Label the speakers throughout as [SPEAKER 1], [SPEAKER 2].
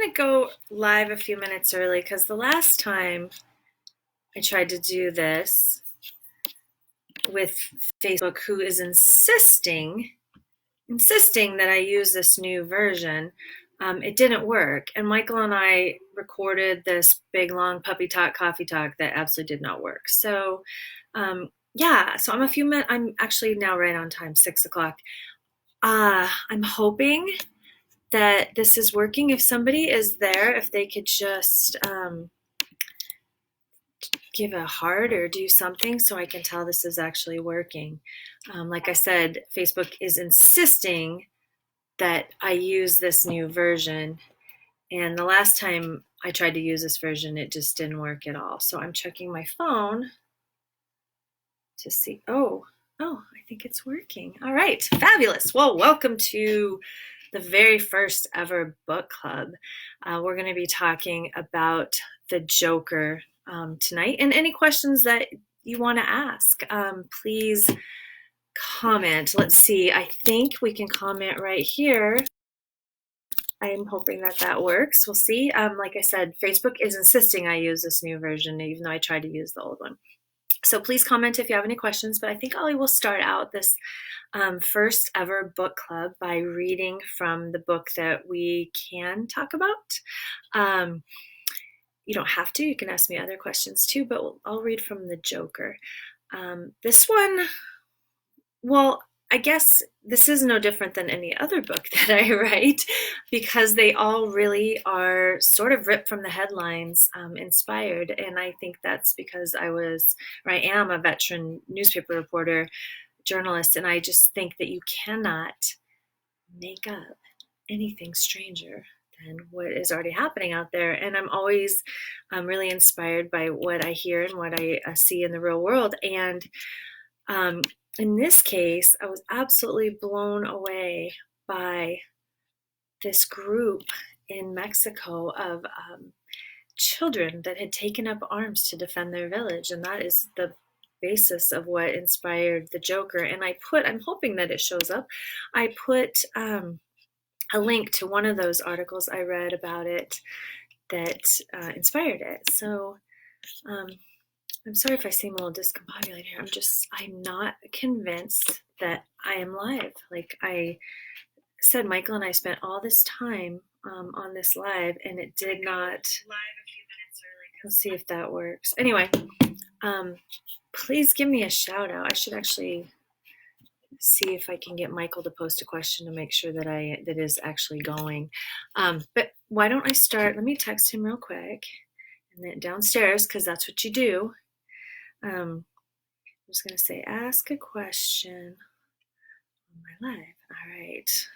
[SPEAKER 1] going to go live a few minutes early because the last time I tried to do this with Facebook, who is insisting that I use this new version, it didn't work. And Michael and I recorded this big, long puppy talk, coffee talk that absolutely did not work. So, so I'm a few minutes, I'm actually now right on time, 6 o'clock. I'm hoping that this is working. If somebody is there, if they could just give a heart or do something so I can tell this is actually working. Like I said, Facebook is insisting that I use this new version. And the last time I tried to use this version, it just didn't work at all. So I'm checking my phone to see. Oh, I think it's working. All right, fabulous. Well, welcome to the very first ever book club. We're going to be talking about TheJoker tonight. And any questions that you want to ask, please comment. Let's see. I think we can comment right here. I'm hoping that works. We'll see. Like I said, Facebook is insisting I use this new version, even though I tried to use the old one. So please comment if you have any questions, but I think I will start out this first ever book club by reading from the book that we can talk about. You don't have to. You can ask me other questions too, but I'll read from TheJoker. This one, well, I guess this is no different than any other book that I write because they all really are sort of ripped from the headlines, inspired. And I think that's because I am a veteran newspaper reporter, journalist, and I just think that you cannot make up anything stranger than what is already happening out there. And I'm always really inspired by what I hear and what I see in the real world. And in this case, I was absolutely blown away by this group in Mexico of children that had taken up arms to defend their village. And that is the basis of what inspired TheJoker. And I'm hoping that it shows up. I put a link to one of those articles I read about it that inspired it. So I'm sorry if I seem a little discombobulated here. I'm not convinced that I am live. Like I said, Michael and I spent all this time on this live, and it did not. Let's see if that works. Anyway, please give me a shout out. I should actually see if I can get Michael to post a question to make sure that that is actually going. But why don't I start? Let me text him real quick, and then downstairs, because that's what you do. I'm just going to say, ask a question on my live. All right.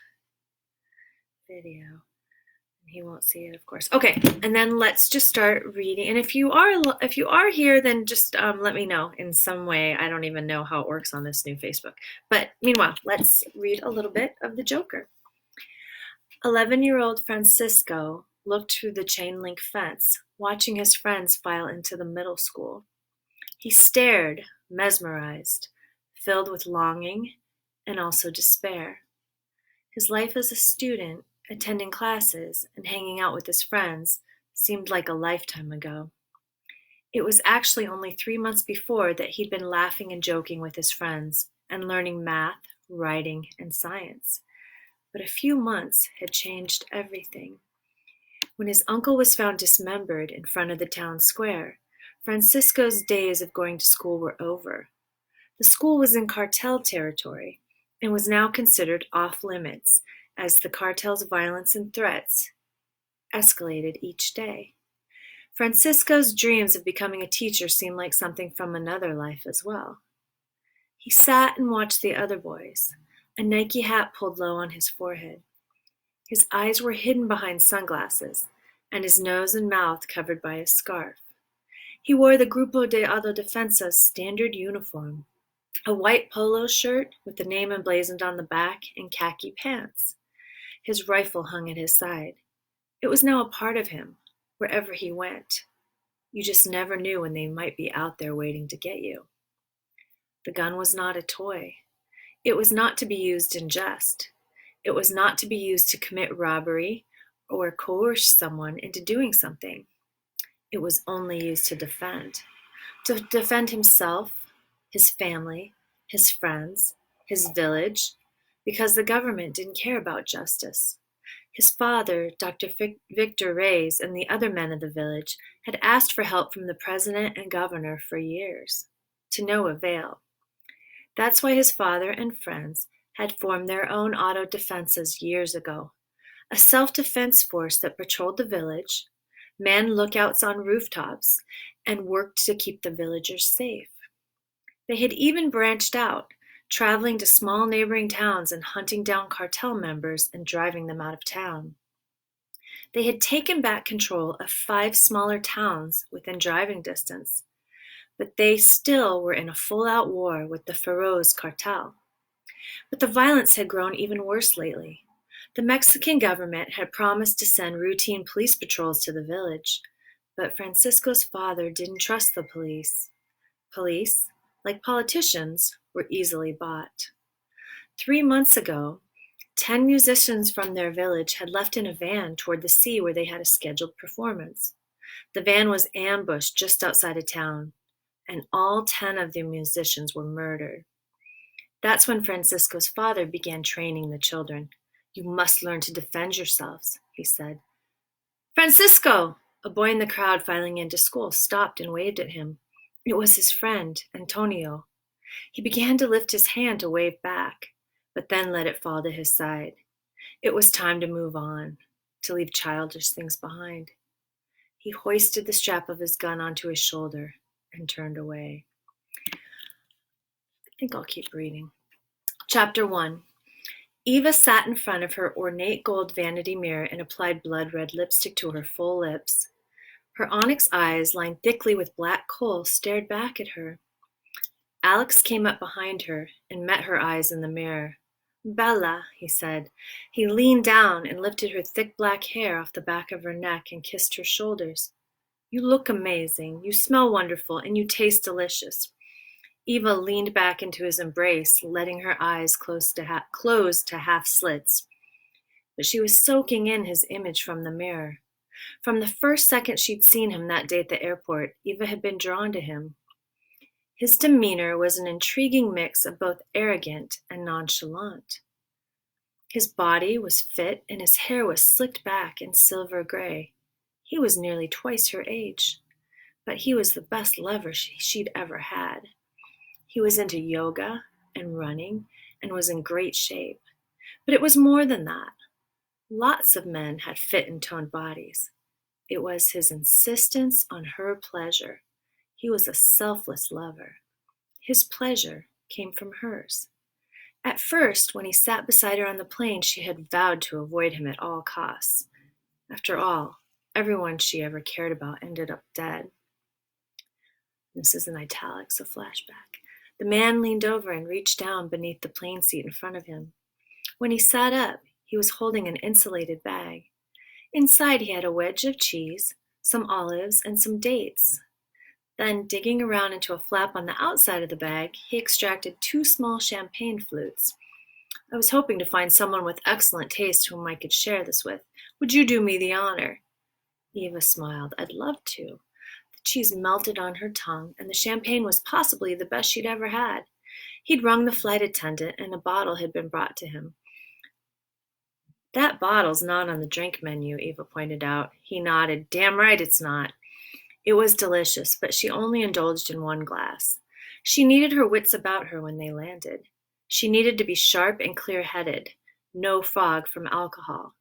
[SPEAKER 1] Video. He won't see it, of course. Okay, and then let's just start reading. And if you are here, then just let me know in some way. I don't even know how it works on this new Facebook. But meanwhile, let's read a little bit of TheJoker. 11-year-old Francisco looked through the chain link fence, watching his friends file into the middle school. He stared, mesmerized, filled with longing and also despair. His life as a student, attending classes and hanging out with his friends, seemed like a lifetime ago. It was actually only 3 months before that he'd been laughing and joking with his friends and learning math, writing, and science. But a few months had changed everything. When his uncle was found dismembered in front of the town square, Francisco's days of going to school were over. The school was in cartel territory and was now considered off limits as the cartel's violence and threats escalated each day. Francisco's dreams of becoming a teacher seemed like something from another life as well. He sat and watched the other boys, a Nike hat pulled low on his forehead. His eyes were hidden behind sunglasses, and his nose and mouth covered by a scarf. He wore the Grupo de Autodefensa's standard uniform, a white polo shirt with the name emblazoned on the back and khaki pants. His rifle hung at his side. It was now a part of him, wherever he went. You just never knew when they might be out there waiting to get you. The gun was not a toy. It was not to be used in jest. It was not to be used to commit robbery or coerce someone into doing something. It was only used to defend himself, his family, his friends, his village, because the government didn't care about justice. His father, Dr. Victor Reyes, and the other men of the village had asked for help from the president and governor for years, to no avail. That's why his father and friends had formed their own auto defenses years ago, a self-defense force that patrolled the village, manned lookouts on rooftops, and worked to keep the villagers safe. They had even branched out, traveling to small neighboring towns and hunting down cartel members and driving them out of town. They had taken back control of 5 smaller towns within driving distance, but they still were in a full-out war with the Feroz cartel. But the violence had grown even worse lately. The Mexican government had promised to send routine police patrols to the village, but Francisco's father didn't trust the police. Police, like politicians, were easily bought. 3 months ago, 10 musicians from their village had left in a van toward the sea where they had a scheduled performance. The van was ambushed just outside of town, and all 10 of the musicians were murdered. That's when Francisco's father began training the children. "You must learn to defend yourselves," he said. "Francisco!" A boy in the crowd filing into school stopped and waved at him. It was his friend, Antonio. He began to lift his hand to wave back, but then let it fall to his side. It was time to move on, to leave childish things behind. He hoisted the strap of his gun onto his shoulder and turned away. I think I'll keep reading. Chapter 1. Eva sat in front of her ornate gold vanity mirror and applied blood-red lipstick to her full lips. Her onyx eyes, lined thickly with black coal, stared back at her. Alex came up behind her and met her eyes in the mirror. "Bella," he said. He leaned down and lifted her thick black hair off the back of her neck and kissed her shoulders. "You look amazing, you smell wonderful, and you taste delicious." Eva leaned back into his embrace, letting her eyes close to half slits. But she was soaking in his image from the mirror. From the first second she'd seen him that day at the airport, Eva had been drawn to him. His demeanor was an intriguing mix of both arrogant and nonchalant. His body was fit and his hair was slicked back in silver gray. He was nearly twice her age, but he was the best lover she'd ever had. He was into yoga and running and was in great shape. But it was more than that. Lots of men had fit and toned bodies. It was his insistence on her pleasure. He was a selfless lover. His pleasure came from hers. At first, when he sat beside her on the plane, she had vowed to avoid him at all costs. After all, everyone she ever cared about ended up dead. This is in italics, a flashback. The man leaned over and reached down beneath the plane seat in front of him. When he sat up, he was holding an insulated bag. Inside he had a wedge of cheese, some olives, and some dates. Then, digging around into a flap on the outside of the bag, he extracted 2 small champagne flutes. "I was hoping to find someone with excellent taste whom I could share this with. Would you do me the honor?" Eva smiled. "I'd love to." The cheese melted on her tongue, and the champagne was possibly the best she'd ever had. He'd rung the flight attendant, and a bottle had been brought to him. "That bottle's not on the drink menu," Eva pointed out. He nodded. "Damn right it's not." It was delicious, but she only indulged in 1 glass. She needed her wits about her when they landed. She needed to be sharp and clear-headed. No fog from alcohol.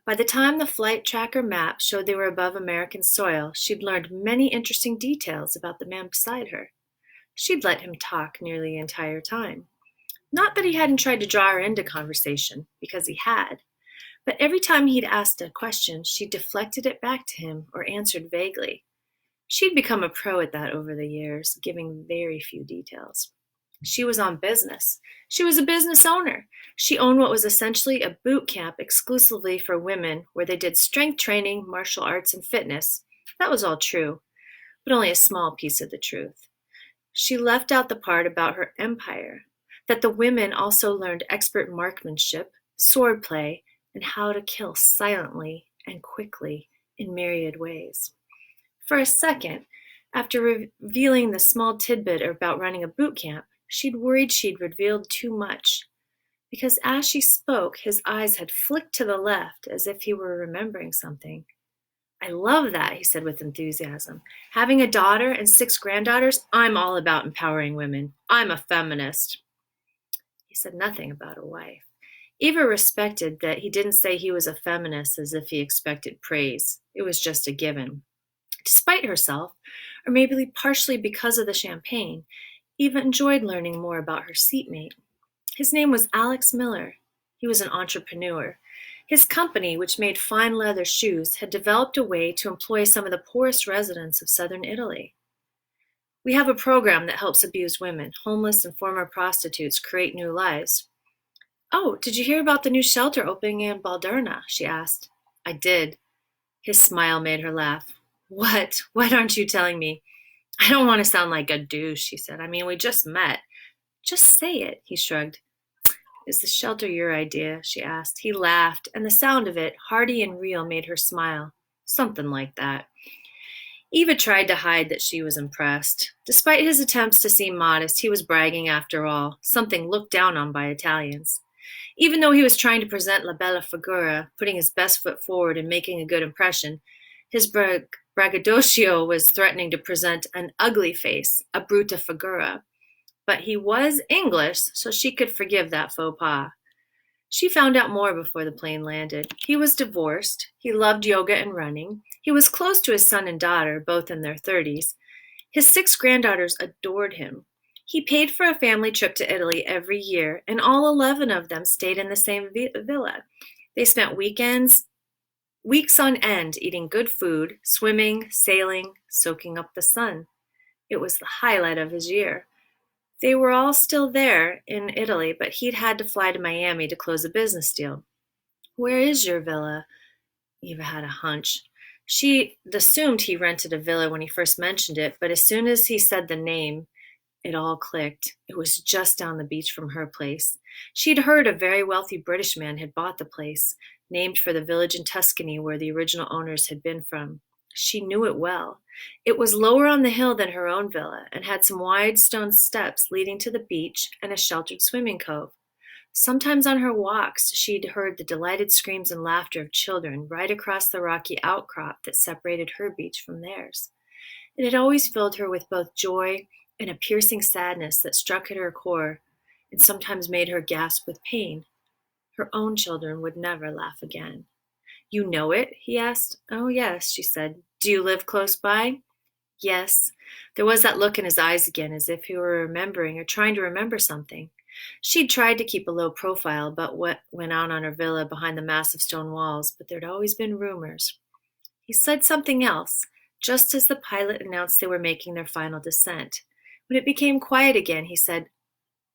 [SPEAKER 1] By the time the flight tracker map showed they were above American soil, she'd learned many interesting details about the man beside her. She'd let him talk nearly the entire time. Not that he hadn't tried to draw her into conversation, because he had. But every time he'd asked a question, she deflected it back to him or answered vaguely. She'd become a pro at that over the years, giving very few details. She was on business. She was a business owner. She owned what was essentially a boot camp exclusively for women where they did strength training, martial arts, and fitness. That was all true, but only a small piece of the truth. She left out the part about her empire, that the women also learned expert marksmanship, swordplay, and how to kill silently and quickly in myriad ways. For a second, after revealing the small tidbit about running a boot camp, she'd worried she'd revealed too much. Because as she spoke, his eyes had flicked to the left as if he were remembering something. I love that, he said with enthusiasm. Having a daughter and 6 granddaughters, I'm all about empowering women. I'm a feminist. He said nothing about a wife. Eva respected that he didn't say he was a feminist as if he expected praise. It was just a given. Despite herself, or maybe partially because of the champagne, Eva enjoyed learning more about her seatmate. His name was Alex Miller. He was an entrepreneur. His company, which made fine leather shoes, had developed a way to employ some of the poorest residents of southern Italy. We have a program that helps abused women, homeless and former prostitutes create new lives. Oh, did you hear about the new shelter opening in Balderna? She asked. I did. His smile made her laugh. What? Why aren't you telling me? I don't want to sound like a douche, she said. I mean, we just met. Just say it, he shrugged. Is the shelter your idea? She asked. He laughed, and the sound of it, hearty and real, made her smile. Something like that. Eva tried to hide that she was impressed. Despite his attempts to seem modest, he was bragging after all, something looked down on by Italians. Even though he was trying to present la bella figura, putting his best foot forward and making a good impression, his braggadocio was threatening to present an ugly face, a brutta figura. But he was English, so she could forgive that faux pas. She found out more before the plane landed. He was divorced. He loved yoga and running. He was close to his son and daughter, both in their 30s. His 6 granddaughters adored him. He paid for a family trip to Italy every year, and all 11 of them stayed in the same villa. They spent weeks on end, eating good food, swimming, sailing, soaking up the sun. It was the highlight of his year. They were all still there in Italy, but he'd had to fly to Miami to close a business deal. Where is your villa? Eva had a hunch. She assumed he rented a villa when he first mentioned it, but as soon as he said the name, it all clicked. It was just down the beach from her place. She'd heard a very wealthy British man had bought the place, named for the village in Tuscany where the original owners had been from. She knew it well. It was lower on the hill than her own villa and had some wide stone steps leading to the beach and a sheltered swimming cove. Sometimes on her walks, she'd heard the delighted screams and laughter of children right across the rocky outcrop that separated her beach from theirs. It had always filled her with both joy and a piercing sadness that struck at her core and sometimes made her gasp with pain. Her own children would never laugh again. You know it? He asked. Oh, yes, she said. Do you live close by? Yes. There was that look in his eyes again, as if he were remembering or trying to remember something. She'd tried to keep a low profile about what went on her villa behind the massive stone walls, but there'd always been rumors. He said something else, just as the pilot announced they were making their final descent. When it became quiet again, he said,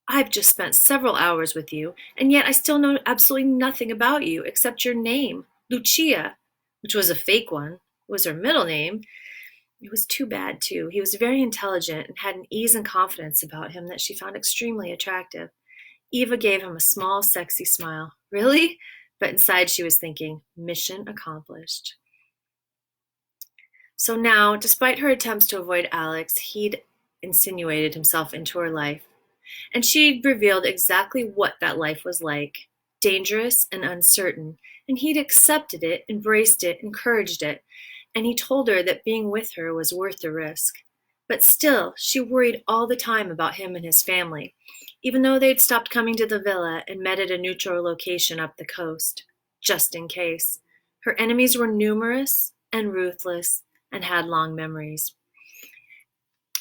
[SPEAKER 1] I've just spent several hours with you, and yet I still know absolutely nothing about you except your name, Lucia, which was a fake one. It was her middle name. It was too bad, too. He was very intelligent and had an ease and confidence about him that she found extremely attractive. Eva gave him a small, sexy smile. Really? But inside she was thinking, mission accomplished. So now, despite her attempts to avoid Alex, he'd insinuated himself into her life. And she'd revealed exactly what that life was like. Dangerous and uncertain. And he'd accepted it, embraced it, encouraged it. And he told her that being with her was worth the risk. But still, she worried all the time about him and his family, even though they'd stopped coming to the villa and met at a neutral location up the coast, just in case. Her enemies were numerous and ruthless and had long memories.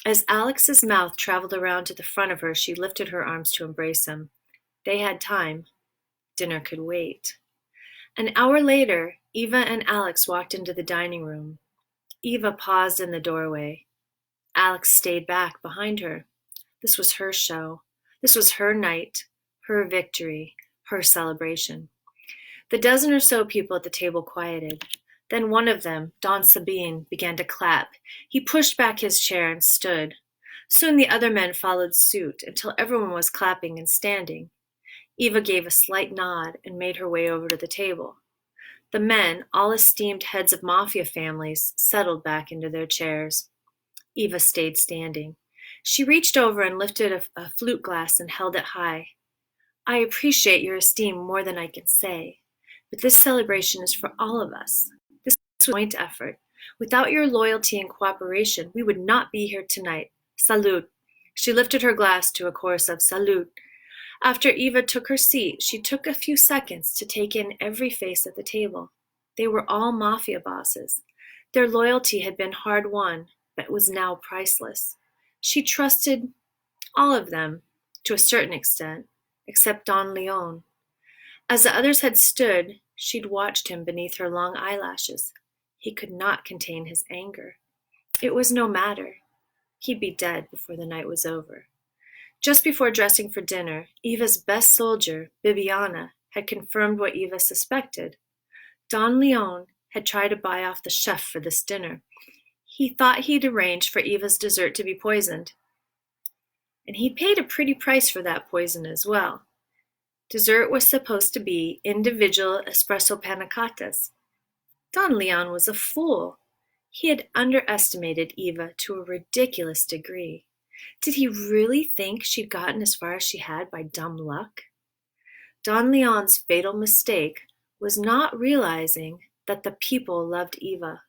[SPEAKER 1] As Alex's mouth traveled around to the front of her, she lifted her arms to embrace him. They had time. Dinner could wait. An hour later, Eva and Alex walked into the dining room. Eva paused in the doorway. Alex stayed back behind her. This was her show. This was her night, her victory, her celebration. The dozen or so people at the table quieted. Then one of them, Don Sabine, began to clap. He pushed back his chair and stood. Soon the other men followed suit until everyone was clapping and standing. Eva gave a slight nod and made her way over to the table. The men, all esteemed heads of mafia families, settled back into their chairs. Eva stayed standing. She reached over and lifted a flute glass and held it high. I appreciate your esteem more than I can say, but this celebration is for all of us. This was a joint effort. Without your loyalty and cooperation, we would not be here tonight. Salute. She lifted her glass to a chorus of salute. After Eva took her seat, she took a few seconds to take in every face at the table. They were all mafia bosses. Their loyalty had been hard-won, but was now priceless. She trusted all of them, to a certain extent, except Don Leon. As the others had stood, she'd watched him beneath her long eyelashes. He could not contain his anger. It was no matter. He'd be dead before the night was over. Just before dressing for dinner, Eva's best soldier, Bibiana, had confirmed what Eva suspected. Don Leon had tried to buy off the chef for this dinner. He thought he'd arranged for Eva's dessert to be poisoned. And he paid a pretty price for that poison as well. Dessert was supposed to be individual espresso panna cottas. Don Leon was a fool. He had underestimated Eva to a ridiculous degree. Did he really think she'd gotten as far as she had by dumb luck? Don Leon's fatal mistake was not realizing that the people loved Eva.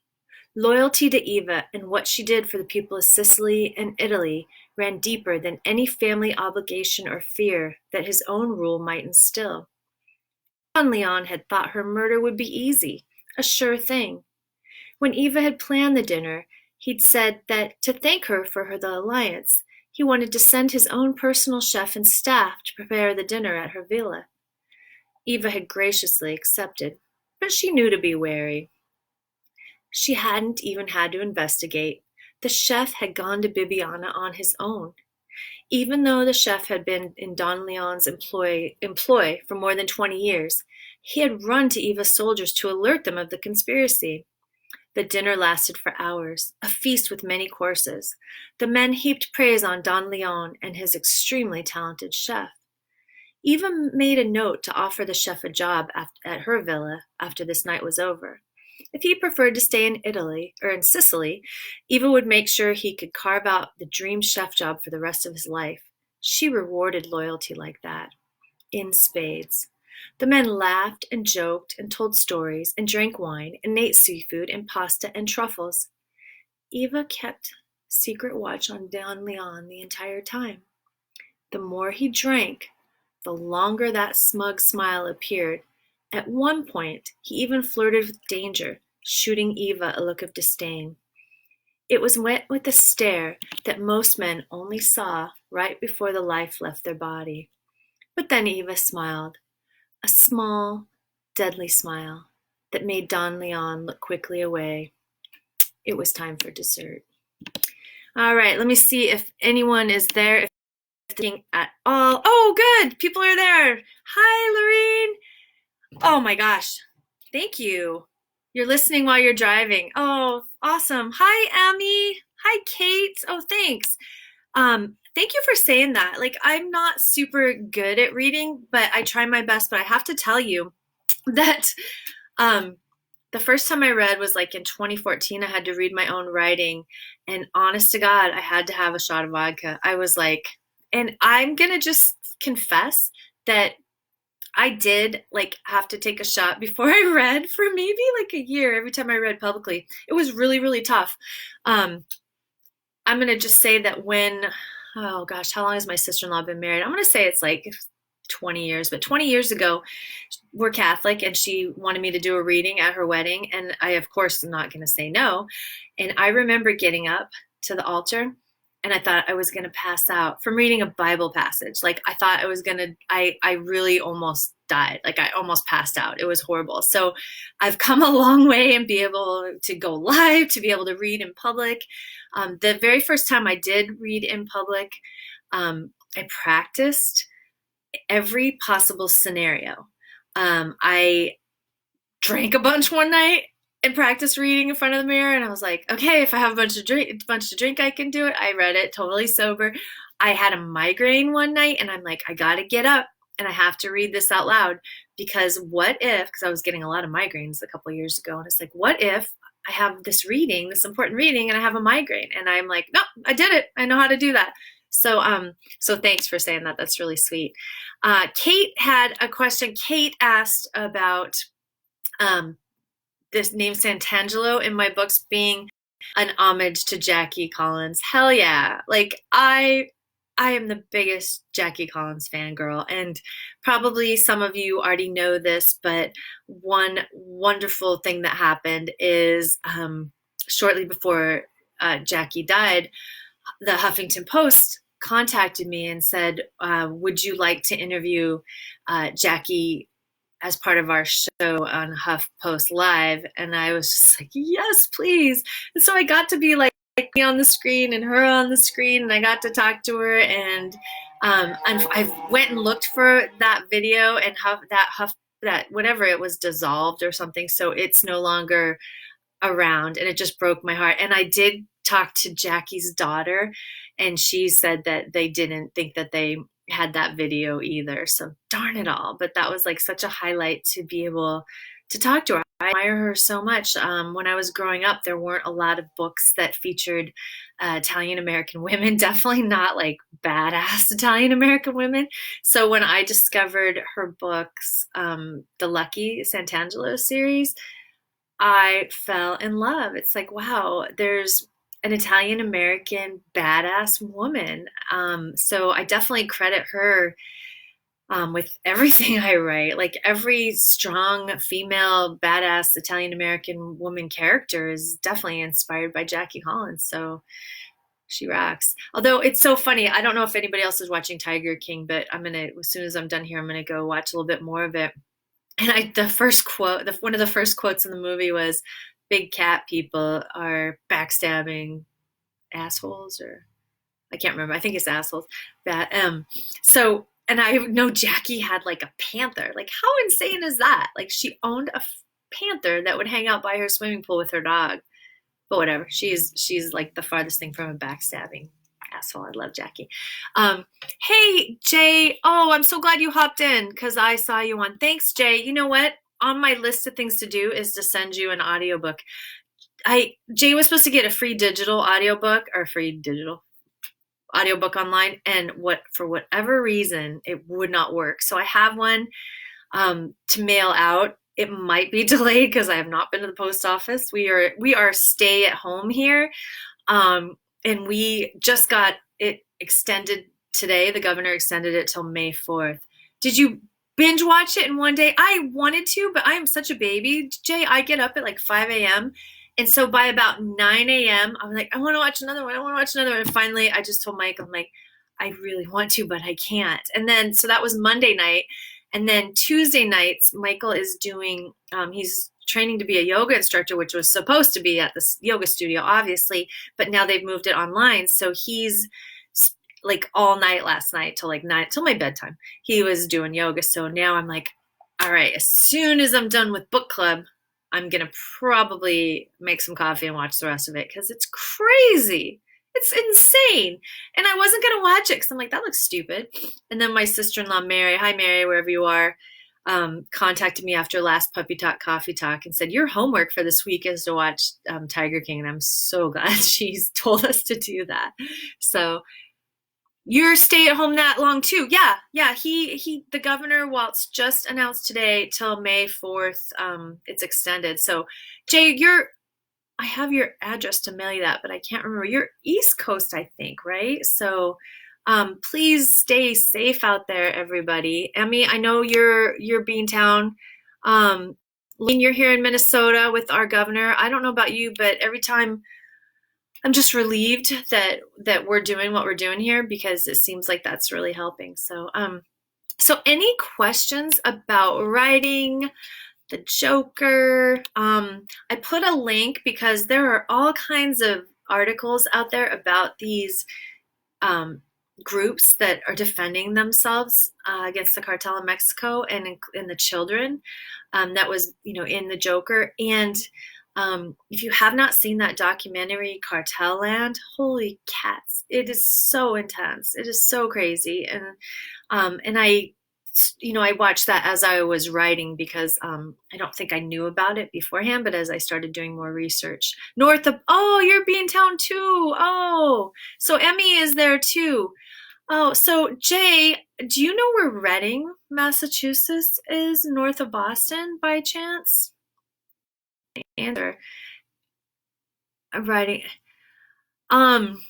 [SPEAKER 1] Loyalty to Eva and what she did for the people of Sicily and Italy ran deeper than any family obligation or fear that his own rule might instill. Don Leon had thought her murder would be easy, a sure thing. When Eva had planned the dinner, he'd said that to thank her for the alliance, he wanted to send his own personal chef and staff to prepare the dinner at her villa. Eva had graciously accepted, but she knew to be wary. She hadn't even had to investigate. The chef had gone to Bibiana on his own. Even though the chef had been in Don Leon's employ for more than 20 years, he had run to Eva's soldiers to alert them of the conspiracy. The dinner lasted for hours, a feast with many courses. The men heaped praise on Don Leon and his extremely talented chef. Eva made a note to offer the chef a job at her villa after this night was over. If he preferred to stay in Italy or in Sicily, Eva would make sure he could carve out the dream chef job for the rest of his life. She rewarded loyalty like that, in spades. The men laughed and joked and told stories and drank wine and ate seafood and pasta and truffles. Eva kept secret watch on Don Leon the entire time. The more he drank, the longer that smug smile appeared. At one point, he even flirted with danger, shooting Eva a look of disdain. It was met with a stare that most men only saw right before the life left their body. But then Eva smiled, a small, deadly smile that made Don Leon look quickly away. It was time for dessert. All right, let me see if anyone is there. If thinking at all. Oh, good. People are there. Hi, Lorene. Oh my gosh. Thank you. You're listening while you're driving. Oh, awesome. Hi, Emmy. Hi, Kate. Oh, thanks. Thank you for saying that. Like, I'm not super good at reading, but I try my best. But I have to tell you that the first time I read was like in 2014. I had to read my own writing. And honest to God, I had to have a shot of vodka. I was like, and I'm going to just confess that I did like have to take a shot before I read for maybe like a year every time I read publicly. It was really, really tough. I'm going to just say that oh gosh, how long has my sister-in-law been married? I'm going to say it's like 20 years, but 20 years ago, we're Catholic and she wanted me to do a reading at her wedding. And I, of course, am not going to say no. And I remember getting up to the altar and I thought I was going to pass out from reading a Bible passage. Like I thought I was going to, I really almost died. Like I almost passed out. It was horrible. So I've come a long way and be able to go live, to be able to read in public. The very first time I did read in public, I practiced every possible scenario. I drank a bunch one night and practiced reading in front of the mirror, and I was like, okay, if I have a bunch to drink, I can do it. I read it totally sober. I had a migraine one night, and I'm like, I gotta get up. and I have to read this out loud because what if, because I was getting a lot of migraines a couple of years ago, and it's like, what if I have this reading, this important reading, and I have a migraine? And I'm like, no, I did it. I know how to do that. So thanks for saying that. That's really sweet. Kate had a question. Kate asked about this name Santangelo in my books being an homage to Jackie Collins. Hell yeah. Like I am the biggest Jackie Collins fangirl, and probably some of you already know this, but one wonderful thing that happened is shortly before Jackie died, the Huffington Post contacted me and said, would you like to interview Jackie as part of our show on HuffPost Live? And I was just like, yes, please. And so I got to be like me on the screen and her on the screen, and I got to talk to her. And I went and looked for that video, and that whatever, it was dissolved or something, so it's no longer around, and it just broke my heart. And I did talk to Jackie's daughter, and she said that they didn't think that they had that video either. So darn it all. But that was like such a highlight to be able to talk to her. I admire her so much. When I was growing up, there weren't a lot of books that featured Italian American women, definitely not like badass Italian American women. So when I discovered her books, the Lucky Santangelo series, I fell in love. It's like, wow, there's an Italian American badass woman. So I definitely credit her with everything I write. Like every strong female badass Italian American woman character is definitely inspired by Jackie Collins. So she rocks. Although it's so funny, I don't know if anybody else is watching Tiger King, but as soon as I'm done here, I'm gonna go watch a little bit more of it. And the first quote, one of the first quotes in the movie was, "Big cat people are backstabbing assholes," or I can't remember. I think it's assholes. And I know Jackie had like a panther. Like, how insane is that? Like, she owned a panther that would hang out by her swimming pool with her dog. But whatever. She's like the farthest thing from a backstabbing asshole. I love Jackie. Hey, Jay. Oh, I'm so glad you hopped in because I saw you on. Thanks, Jay. You know what? On my list of things to do is to send you an audiobook. Jay was supposed to get a free digital audiobook or free digital audiobook online, and for whatever reason, it would not work. So I have one to mail out. It might be delayed because I have not been to the post office. We are stay at home here. And we just got it extended today. The governor extended it till May 4th. Did you binge watch it in one day? I wanted to, but I am such a baby, Jay. I get up at like 5 a.m. And so by about 9 a.m., I'm like, I want to watch another one. I want to watch another one. And finally, I just told Mike, I'm like, I really want to, but I can't. And then, so that was Monday night. And then Tuesday nights, Michael is doing, he's training to be a yoga instructor, which was supposed to be at this yoga studio, obviously, but now they've moved it online. So he's like all night last night till like 9, till my bedtime, he was doing yoga. So now I'm like, all right, as soon as I'm done with book club, I'm going to probably make some coffee and watch the rest of it because it's crazy. It's insane. And I wasn't going to watch it because I'm like, that looks stupid. And then my sister-in-law, Mary, hi, Mary, wherever you are, contacted me after last Puppy Talk Coffee Talk and said, your homework for this week is to watch Tiger King. And I'm so glad she's told us to do that. So you're stay at home that long too. Yeah. The governor, Waltz, just announced today till May 4th. It's extended. So Jay, I have your address to mail you that, but I can't remember. You're East Coast, I think, right? So please stay safe out there, everybody. Emmy, I know you're Beantown. Lynn, you're here in Minnesota with our governor. I don't know about you, but every time I'm just relieved that we're doing what we're doing here because it seems like that's really helping. So any questions about writing TheJoker? I put a link because there are all kinds of articles out there about these groups that are defending themselves against the cartel in Mexico and in the children that was, in TheJoker. And if you have not seen that documentary, Cartel Land, holy cats, it is so intense. It is so crazy. And I watched that as I was writing because I don't think I knew about it beforehand, but as I started doing more research, north of, oh, you're Beantown too. Oh, so Emmy is there too. Oh, so Jay, do you know where Reading, Massachusetts is, north of Boston by chance? Answer. I'm writing. Um,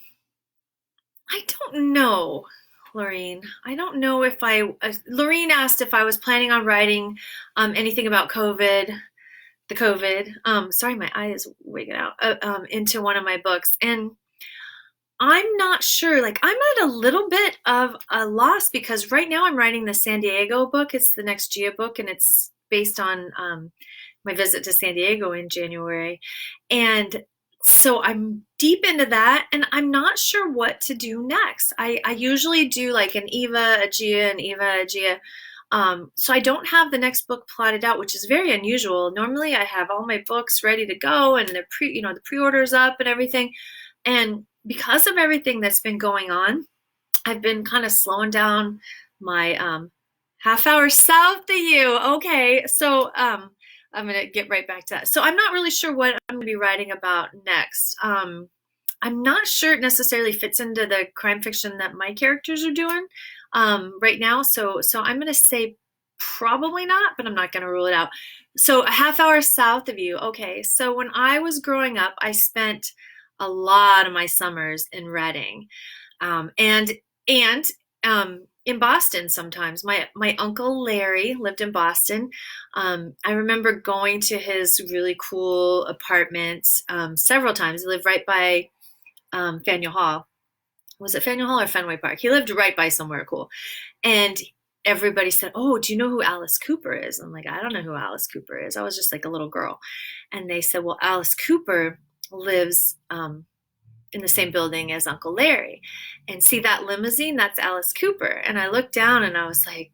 [SPEAKER 1] I don't know, Lorene. I don't know if Lorene asked if I was planning on writing anything about the COVID. Sorry, my eye is wigging out. Into one of my books, and I'm not sure. Like, I'm at a little bit of a loss because right now I'm writing the San Diego book. It's the Next Gia book, and it's based on my visit to San Diego in January. And so I'm deep into that, and I'm not sure what to do next. I usually do like an Eva, a Gia, an Eva, a Gia. So I don't have the next book plotted out, which is very unusual. Normally I have all my books ready to go and the pre-orders up and everything. And because of everything that's been going on, I've been kind of slowing down my half hour south of you. Okay, so I'm gonna get right back to that. So I'm not really sure what I'm gonna be writing about next. I'm not sure it necessarily fits into the crime fiction that my characters are doing right now. So I'm gonna say probably not, but I'm not gonna rule it out. So a half hour south of you. Okay, so when I was growing up, I spent a lot of my summers in Reading, and in Boston sometimes. My uncle Larry lived in Boston. I remember going to his really cool apartment several times. He lived right by Faneuil Hall. Was it Faneuil Hall or Fenway Park? He lived right by somewhere cool. And everybody said, "Oh, do you know who Alice Cooper is?" I'm like, "I don't know who Alice Cooper is." I was just like a little girl. And they said, "Well, Alice Cooper lives in the same building as Uncle Larry. And see that limousine? That's Alice Cooper." And I looked down and I was like,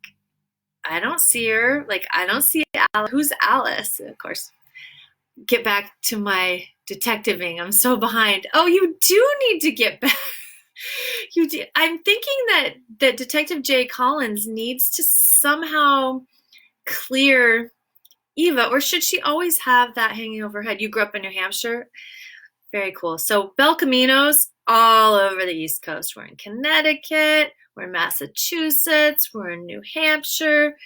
[SPEAKER 1] "I don't see her. Like, I don't see Alice. Who's Alice?" And of course, get back to my detectiving. I'm so behind. Oh, you do need to get back. You do. I'm thinking that Detective Jay Collins needs to somehow clear Eva, or should she always have that hanging over her head? You grew up in New Hampshire? Very cool. So Bel Caminos all over the East Coast. We're in Connecticut, we're in Massachusetts, we're in New Hampshire,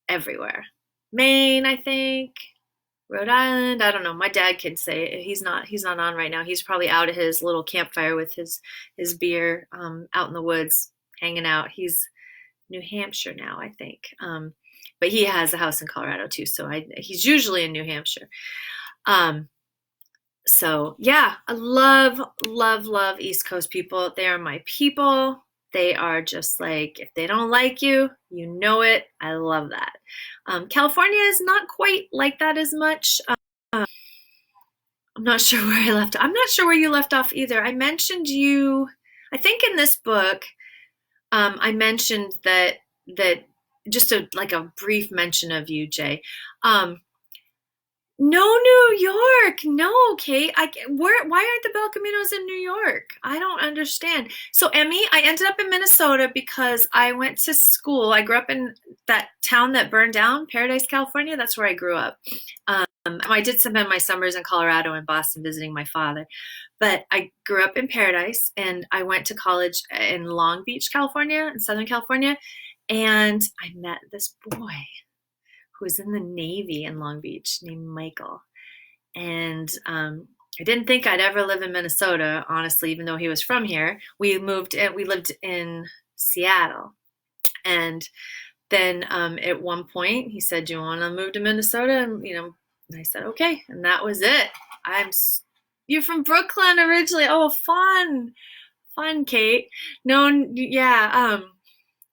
[SPEAKER 1] everywhere. Maine, I think, Rhode Island. I don't know. My dad can say it. He's not on right now. He's probably out at his little campfire with his beer out in the woods hanging out. He's New Hampshire now, I think. But he has a house in Colorado too, so he's usually in New Hampshire. So yeah, I love, love, love East Coast people. They are my people. They are just like, if they don't like you, you know it. I love that. California is not quite like that as much. I'm not sure where I left. I'm not sure where you left off either. I mentioned you, I think in this book, I mentioned that just like a brief mention of you, Jay. No, New York. No, Kate. Why aren't the Bel Caminos in New York? I don't understand. So, Emmy, I ended up in Minnesota because I went to school. I grew up in that town that burned down, Paradise, California. That's where I grew up. I did spend my summers in Colorado and Boston visiting my father. But I grew up in Paradise, and I went to college in Long Beach, California, in Southern California. And I met this boy who was in the Navy in Long Beach named Michael. And I didn't think I'd ever live in Minnesota, honestly, even though he was from here. We lived in Seattle. And then at one point he said, "Do you want to move to Minnesota?" And I said, "Okay." And that was it. You're from Brooklyn originally. Oh, fun, Kate. No, yeah.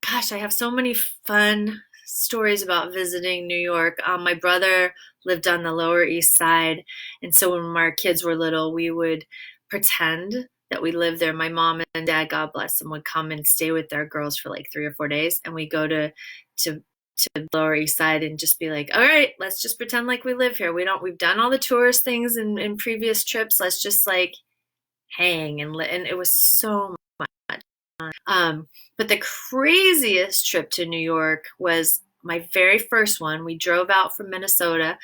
[SPEAKER 1] Gosh, I have so many fun stories about visiting New York. My brother lived on the Lower East Side, and so when our kids were little, we would pretend that we lived there. My mom and dad, God bless them, would come and stay with their girls for like 3 or 4 days, and we go to the Lower East Side and just be like, "All right, let's just pretend like we live here. We've done all the tourist things in previous trips. Let's just like hang," and it was so much But the craziest trip to New York was my very first one. We drove out from Minnesota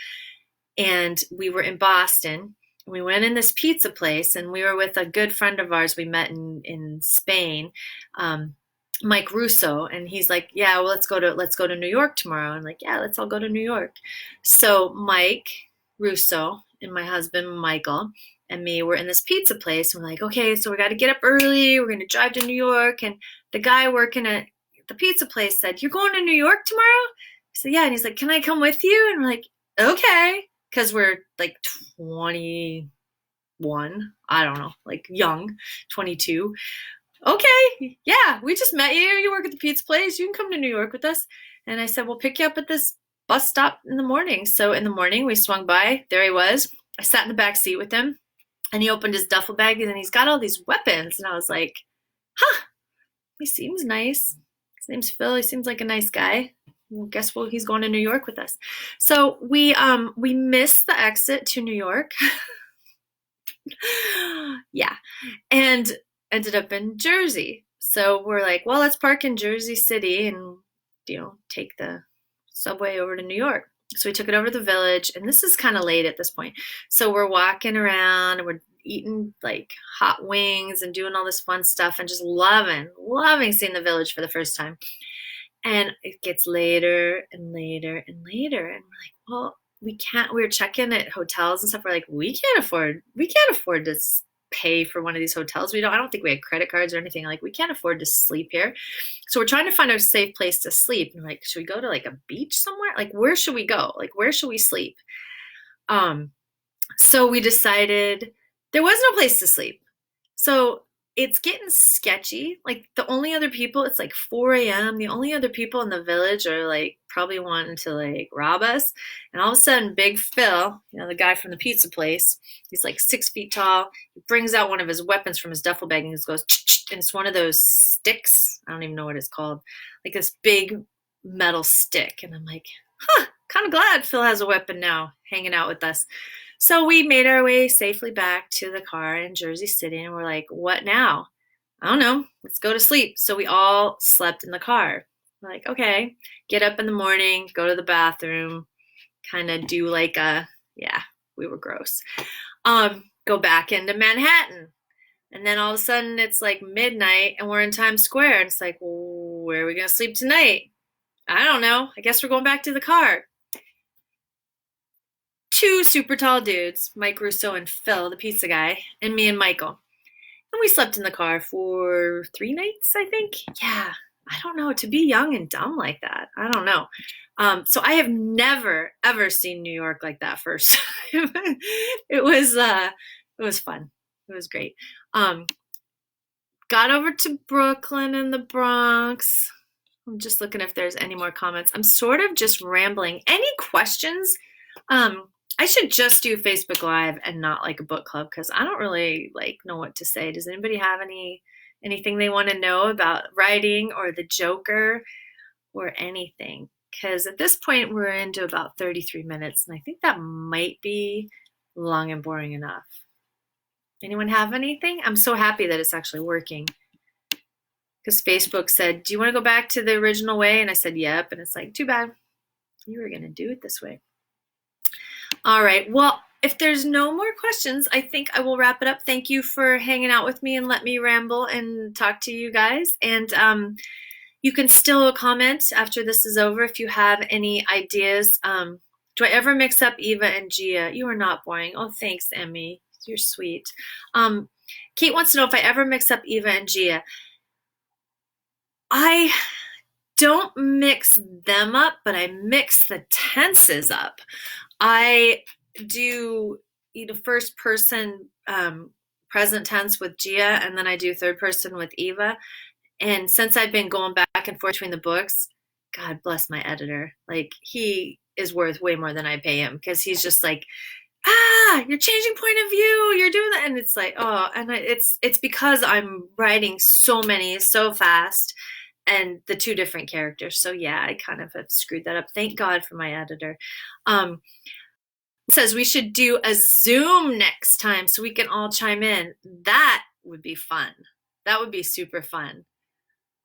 [SPEAKER 1] and we were in Boston. We went in this pizza place and we were with a good friend of ours we met in Spain, Mike Russo, and he's like, yeah, well, let's go to New York tomorrow. I'm like, yeah, let's all go to New York. So Mike Russo and my husband Michael and me were in this pizza place. And we're like, okay, so we got to get up early. We're going to drive to New York. And the guy working at the pizza place said, you're going to New York tomorrow? I said, yeah. And he's like, can I come with you? And we're like, okay. Because we're like 21, I don't know, like young, 22. Okay, yeah, we just met you. You work at the pizza place. You can come to New York with us. And I said, we'll pick you up at this bus stop in the morning. So in the morning, we swung by. There he was. I sat in the back seat with him, and he opened his duffel bag, and he's got all these weapons. And I was like, huh, he seems nice. His name's Phil. He seems like a nice guy. Well, guess what? He's going to New York with us. So we missed the exit to New York. Yeah, and ended up in Jersey. So we're like, well, let's park in Jersey City and, take the subway over to New York. So we took it over to the Village, and this is kind of late at this point. So we're walking around and we're eating like hot wings and doing all this fun stuff and just loving seeing the Village for the first time. And it gets later and later and later. And we're like, well, we were checking at hotels and stuff. We're like, we can't afford to pay for one of these hotels. I don't think we had credit cards or anything. Like, we can't afford to sleep here. So we're trying to find a safe place to sleep. And we're like, should we go to like a beach somewhere? Like, where should we go? Like, where should we sleep? So we decided there was no place to sleep. So it's getting sketchy. Like, the only other people, it's like 4 a.m. The only other people in the Village are like probably wanting to like rob us. And all of a sudden, Big Phil, the guy from the pizza place, he's like 6 feet tall. He brings out one of his weapons from his duffel bag and he goes, and it's one of those sticks. I don't even know what it's called. Like this big metal stick. And I'm like, kind of glad Phil has a weapon now hanging out with us. So we made our way safely back to the car in Jersey City, and we're like, what now? I don't know. Let's go to sleep. So we all slept in the car. We're like, okay, get up in the morning, go to the bathroom, kind of do like we were gross. Go back into Manhattan. And then all of a sudden it's like midnight and we're in Times Square. And it's like, well, where are we going to sleep tonight? I don't know. I guess we're going back to the car. 2 super tall dudes, Mike Russo and Phil, the pizza guy, and me and Michael. And we slept in the car for 3 nights, I think. Yeah, I don't know. To be young and dumb like that, I don't know. So I have never, ever seen New York like that first time. It was fun. It was great. Got over to Brooklyn and the Bronx. I'm just looking if there's any more comments. I'm sort of just rambling. Any questions? I should just do Facebook Live and not like a book club because I don't really know what to say. Does anybody have anything they want to know about writing or the Joker or anything? Because at this point we're into about 33 minutes and I think that might be long and boring enough. Anyone have anything? I'm so happy that it's actually working. Because Facebook said, do you want to go back to the original way? And I said, yep. And it's like, too bad. You were going to do it this way. All right. Well, if there's no more questions, I think I will wrap it up. Thank you for hanging out with me and let me ramble and talk to you guys. And you can still comment after this is over if you have any ideas. Do I ever mix up Eva and Gia? You are not boring. Oh, thanks, Emmy. You're sweet. Kate wants to know if I ever mix up Eva and Gia. I don't mix them up, but I mix the tenses up. I do first person present tense with Gia, and then I do third person with Eva. And since I've been going back and forth between the books, God bless my editor. Like, he is worth way more than I pay him because he's just like, you're changing point of view. You're doing that. And it's like, it's because I'm writing so fast and the 2 different characters. So yeah, I kind of have screwed that up. Thank God for my editor. It says we should do a Zoom next time so we can all chime in. That would be fun. That would be super fun.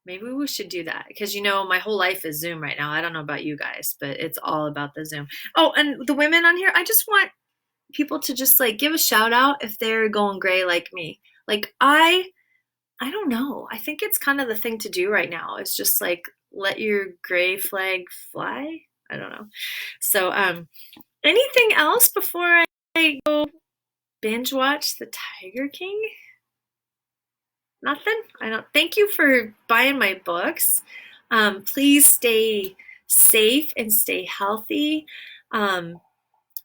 [SPEAKER 1] Maybe we should do that because my whole life is Zoom right now. I don't know about you guys, but it's all about the Zoom. Oh, and the women on here, I just want people to just like give a shout out if they're going gray like me. Like I don't know. I think it's kind of the thing to do right now. It's just like let your gray flag fly. I don't know. So anything else before I go binge watch The Tiger King? Nothing? I don't. Thank you for buying my books. Please stay safe and stay healthy. Um,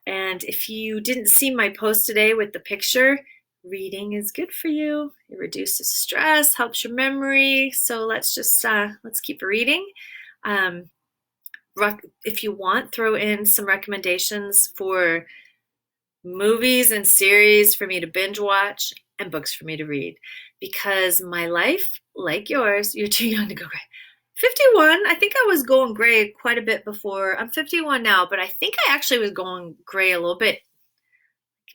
[SPEAKER 1] and if you didn't see my post today with the picture, reading is good for you. It reduces stress, helps your memory. So let's keep reading. Um, if you want, throw in some recommendations for movies and series for me to binge watch and books for me to read because my life, like yours, you're too young to go gray. 51, I think I was going gray quite a bit before. I'm 51 now, but I think I actually was going gray a little bit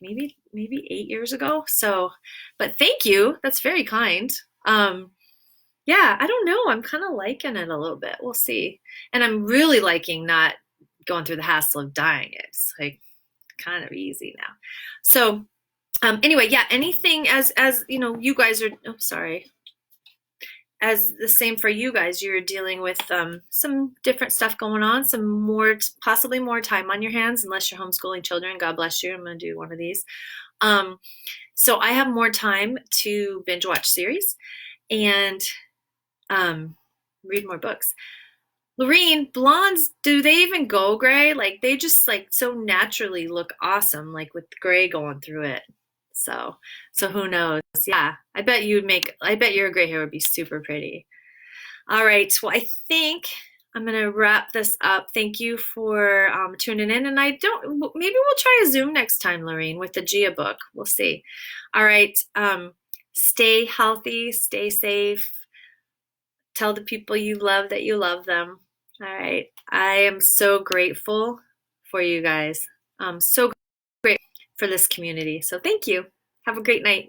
[SPEAKER 1] maybe 8 years ago. So, but thank you. That's very kind. Yeah, I don't know. I'm kind of liking it a little bit. We'll see. And I'm really liking not going through the hassle of dyeing it. It's like kind of easy now. So anyway, yeah, anything as you guys are, oh, sorry, as the same for you guys, you're dealing with some different stuff going on, some more, possibly more time on your hands, unless you're homeschooling children. God bless you. I'm going to do one of these. So I have more time to binge watch series and read more books. Lorene, blondes, do they even go gray? Like they just like so naturally look awesome, like with gray going through it. So who knows? Yeah, I bet your gray hair would be super pretty. All right, well, I think I'm gonna wrap this up. Thank you for tuning in, and maybe we'll try a Zoom next time, Lorene, with the Gia book. We'll see. All right, stay healthy, stay safe. Tell the people you love that you love them. All right. I am so grateful for you guys. So great for this community. So thank you. Have a great night.